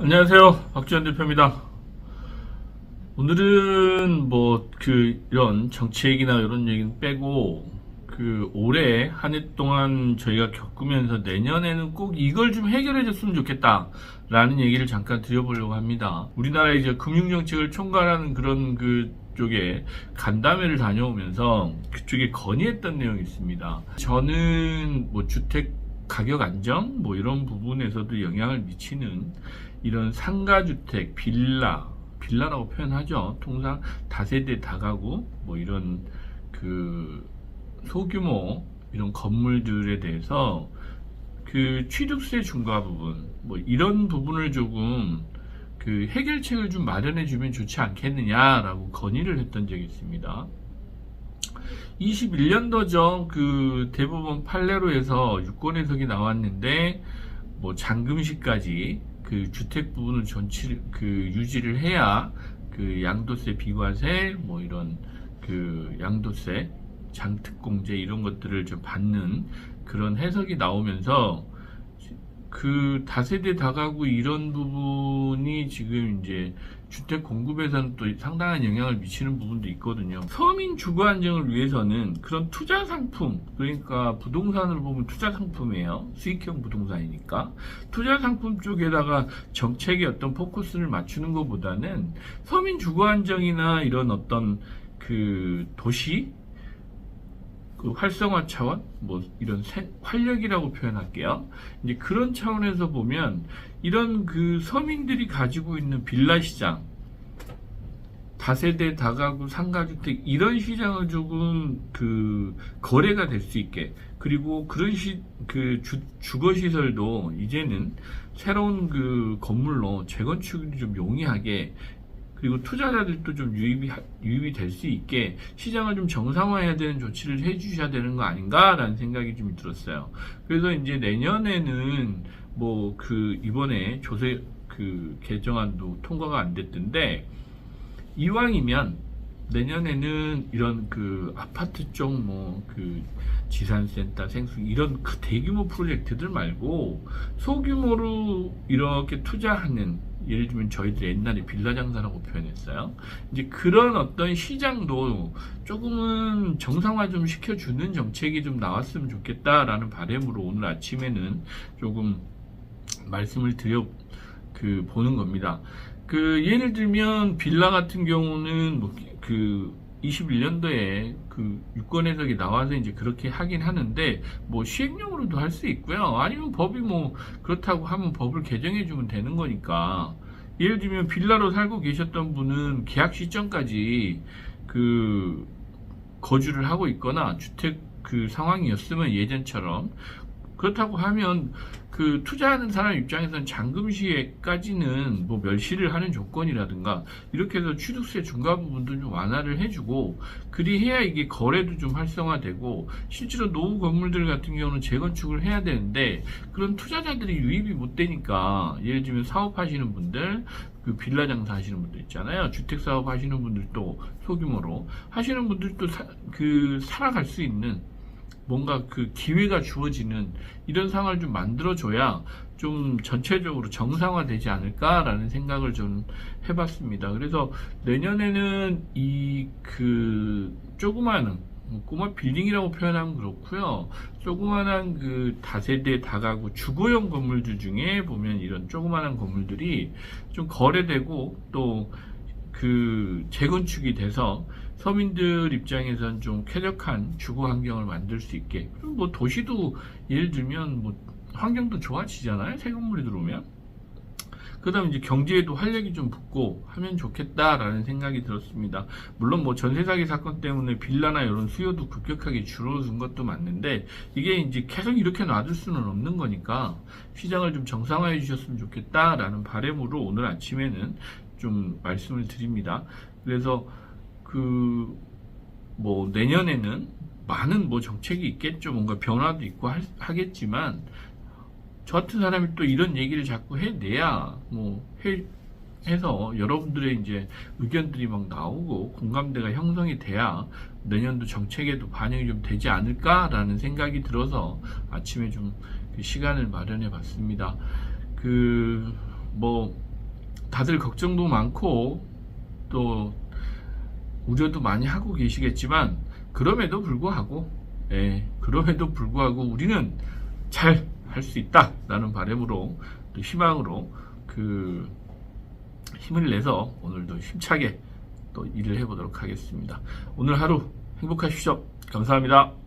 안녕하세요. 박지원 대표입니다. 오늘은 이런 정치 얘기나 이런 얘기는 빼고 올해 한 해 동안 저희가 겪으면서 내년에는 꼭 이걸 좀 해결해 줬으면 좋겠다 라는 얘기를 잠깐 드려보려고 합니다. 우리나라 이제 금융정책을 총괄하는 그런 쪽에 간담회를 다녀오면서 그쪽에 건의했던 내용이 있습니다. 저는 주택 가격 안정 이런 부분에서도 영향을 미치는 이런 상가주택, 빌라라고 표현하죠. 통상 다세대 다가구 이런 소규모 이런 건물들에 대해서 취득세 중과 부분 이런 부분을 조금 해결책을 좀 마련해 주면 좋지 않겠느냐라고 건의를 했던 적이 있습니다. 21년도죠. 대법원 판례로에서 유권 해석이 나왔는데 잔금시까지 주택 부분을 유지를 해야 양도세, 비과세 이런 양도세, 장특공제 이런 것들을 좀 받는 그런 해석이 나오면서 다세대 다가구 이런 부분이 지금 이제 주택 공급에서는 또 상당한 영향을 미치는 부분도 있거든요. 서민 주거 안정을 위해서는 그런 투자 상품, 그러니까 부동산을 보면 투자 상품이에요. 수익형 부동산이니까. 투자 상품 쪽에다가 정책의 어떤 포커스를 맞추는 것보다는 서민 주거 안정이나 이런 어떤 도시 활성화 차원, 이런 활력이라고 표현할게요. 이제 그런 차원에서 보면 이런 서민들이 가지고 있는 빌라 시장, 다세대 다가구 상가주택 이런 시장을 조금 거래가 될 수 있게, 그리고 그런 주거 시설도 이제는 새로운 건물로 재건축이 좀 용이하게, 그리고 투자자들도 좀 유입이 될 수 있게 시장을 좀 정상화해야 되는 조치를 해주셔야 되는 거 아닌가라는 생각이 좀 들었어요. 그래서 이제 내년에는 이번에 조세 개정안도 통과가 안 됐던데, 이왕이면 내년에는 이런 아파트 쪽 지산센터 생수 이런 대규모 프로젝트들 말고 소규모로 이렇게 투자하는, 예를 들면 저희들 옛날에 빌라 장사라고 표현했어요. 이제 그런 어떤 시장도 조금은 정상화 좀 시켜주는 정책이 좀 나왔으면 좋겠다라는 바람으로 오늘 아침에는 조금 말씀을 보는 겁니다. 예를 들면 빌라 같은 경우는 21년도에 유권 해석이 나와서 이제 그렇게 하긴 하는데 시행령으로도 할 수 있고요. 아니면 법이 그렇다고 하면 법을 개정해 주면 되는 거니까. 예를 들면 빌라로 살고 계셨던 분은 계약 시점까지 거주를 하고 있거나 주택 상황이었으면 예전처럼, 그렇다고 하면 투자하는 사람 입장에서는 잔금시에까지는 멸시를 하는 조건이라든가 이렇게 해서 취득세 중과 부분도 좀 완화를 해주고, 그리해야 이게 거래도 좀 활성화되고, 실제로 노후 건물들 같은 경우는 재건축을 해야 되는데 그런 투자자들이 유입이 못 되니까, 예를 들면 사업하시는 분들, 빌라 장사 하시는 분들 있잖아요. 주택 사업 하시는 분들도 소규모로 하시는 분들도 살아갈 수 있는 뭔가 기회가 주어지는 이런 상황을 좀 만들어줘야 좀 전체적으로 정상화되지 않을까라는 생각을 좀 해봤습니다. 그래서 내년에는 조그마한 꼬마 빌딩이라고 표현하면 그렇고요. 조그마한 다세대 다가구 주거용 건물들 중에 보면 이런 조그마한 건물들이 좀 거래되고 또 재건축이 돼서 서민들 입장에서는 좀 쾌적한 주거 환경을 만들 수 있게, 그리고 도시도 예를 들면 환경도 좋아지잖아요. 새 건물이 들어오면. 그 다음에 이제 경제에도 활력이 좀 붙고 하면 좋겠다라는 생각이 들었습니다. 물론 전세 사기 사건 때문에 빌라나 이런 수요도 급격하게 줄어든 것도 맞는데, 이게 이제 계속 이렇게 놔둘 수는 없는 거니까 시장을 좀 정상화해 주셨으면 좋겠다라는 바람으로 오늘 아침에는 좀 말씀을 드립니다. 그래서 내년에는 많은 정책이 있겠죠. 뭔가 변화도 있고 하겠지만, 저 같은 사람이 또 이런 얘기를 자꾸 해내야 해서 여러분들의 이제 의견들이 나오고 공감대가 형성이 돼야 내년도 정책에도 반영이 좀 되지 않을까라는 생각이 들어서 아침에 좀 시간을 마련해 봤습니다. 다들 걱정도 많고 또 우려도 많이 하고 계시겠지만 그럼에도 불구하고 우리는 잘 할 수 있다 라는 바람으로 또 희망으로 그 힘을 내서 오늘도 힘차게 또 일을 해보도록 하겠습니다. 오늘 하루 행복하십시오. 감사합니다.